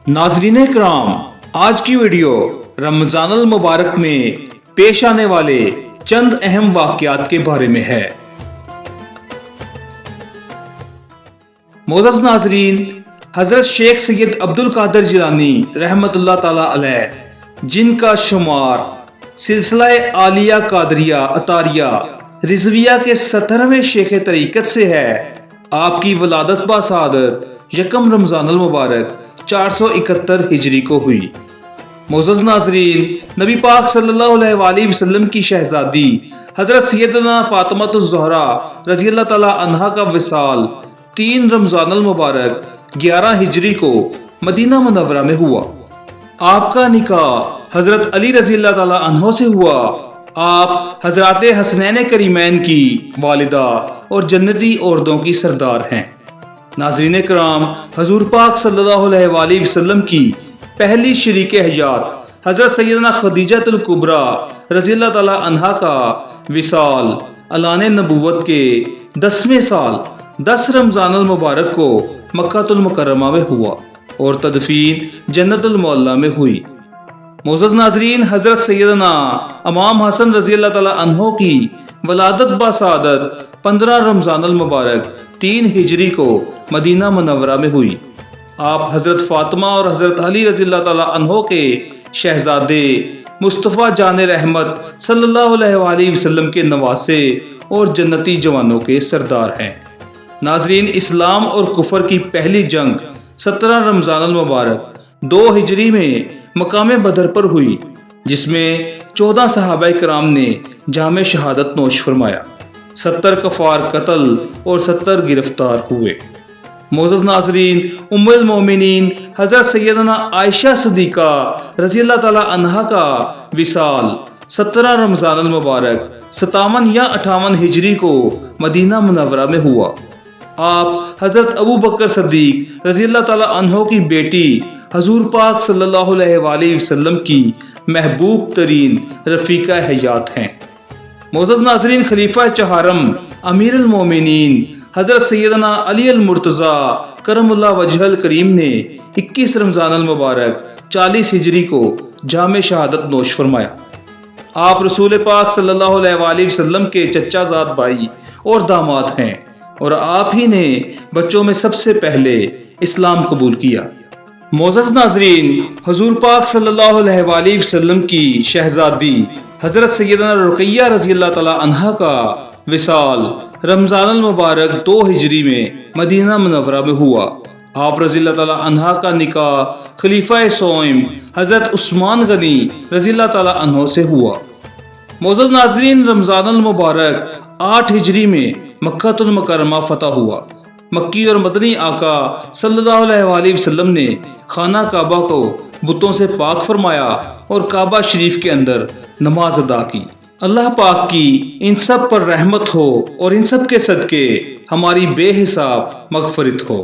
ناظرین کرام، آج کی ویڈیو رمضان المبارک میں پیش آنے والے چند اہم واقعات کے بارے میں ہے۔ معزز ناظرین، حضرت شیخ سید عبد القادر جیلانی رحمت اللہ تعالی علیہ، جن کا شمار سلسلہ عالیہ قادریہ اطاریہ رضویہ کے 17ویں شیخ طریقت سے ہے، آپ کی ولادت بسعادت یکم رمضان المبارک 471 ہجری کو ہوئی۔ معزز ناظرین، نبی پاک صلی اللہ علیہ وآلہ وسلم کی شہزادی حضرت سیدنا فاطمہ الزہرا رضی اللہ تعالی عنہا کا وصال 3 رمضان المبارک 11 ہجری کو مدینہ منورہ میں ہوا۔ آپ کا نکاح حضرت علی رضی اللہ تعالی عنہ سے ہوا۔ آپ حضرات حسنین کریمین کی والدہ اور جنتی عورتوں کی سردار ہیں۔ ناظرین کرام، حضور پاک صلی اللہ علیہ وآلہ وسلم کی پہلی شریک حیات حضرت سیدنا خدیجہ الکبریٰ رضی اللہ تعالی عنہا کا وصال اعلان نبوت کے 10ویں سال 10 رمضان المبارک کو مکہ المکرمہ میں ہوا اور تدفین جنت المعلیٰ میں ہوئی۔ معزز ناظرین، حضرت سیدنا امام حسن رضی اللہ تعالی عنہ کی ولادت بسعادت 15 رمضان المبارک 3 ہجری کو مدینہ منورہ میں ہوئی۔ آپ حضرت فاطمہ اور حضرت علی رضی اللہ تعالی عنہ کے شہزادے مصطفیٰ جان رحمت صلی اللہ علیہ وآلہ وسلم کے نواسے اور جنتی جوانوں کے سردار ہیں۔ ناظرین، اسلام اور کفر کی پہلی جنگ 17 رمضان المبارک 2 ہجری میں مقام بدر پر ہوئی، جس میں 14 صحابہ کرام نے جام شہادت نوش فرمایا، 70 کفار قتل اور 70 گرفتار ہوئے۔ معزز ناظرین، ام المومنین حضرت سیدنا عائشہ صدیقہ رضی اللہ تعالی عنہا کا وصال 17 رمضان المبارک 57 یا 58 ہجری کو مدینہ منورہ میں ہوا۔ آپ حضرت ابو بکر صدیق رضی اللہ تعالی عنہ کی بیٹی حضور پاک صلی اللہ علیہ وآلہ وسلم کی محبوب ترین رفیقہ حیات ہیں۔ معزز ناظرین، خلیفہ چہارم امیر المومنین حضرت سیدنا علی المرتضیٰ کرم اللہ وجہ الکریم نے 21 رمضان المبارک 40 ہجری کو جام شہادت نوش فرمایا۔ آپ رسول پاک صلی اللہ علیہ وآلہ وسلم کے چچا زاد بھائی اور داماد ہیں، اور آپ ہی نے بچوں میں سب سے پہلے اسلام قبول کیا۔ معزز ناظرین، حضور پاک صلی اللہ علیہ وآلہ وسلم کی شہزادی حضرت سیدنا رقیہ رضی اللہ تعالی عنہا کا وصال رمضان المبارک 2 ہجری میں مدینہ منورہ میں ہوا۔ آپ رضی اللہ تعالی عنہا کا نکاح خلیفہ سوئم حضرت عثمان غنی رضی اللہ تعالی عنہ سے ہوا۔ معزز ناظرین، رمضان المبارک 8 ہجری میں مکہ المکرمہ فتح ہوا۔ مکی اور مدنی آقا صلی اللہ علیہ وآلہ وسلم نے خانہ کعبہ کو بتوں سے پاک فرمایا اور کعبہ شریف کے اندر نماز ادا کی۔ اللہ پاک کی ان سب پر رحمت ہو اور ان سب کے صدقے ہماری بے حساب مغفرت ہو۔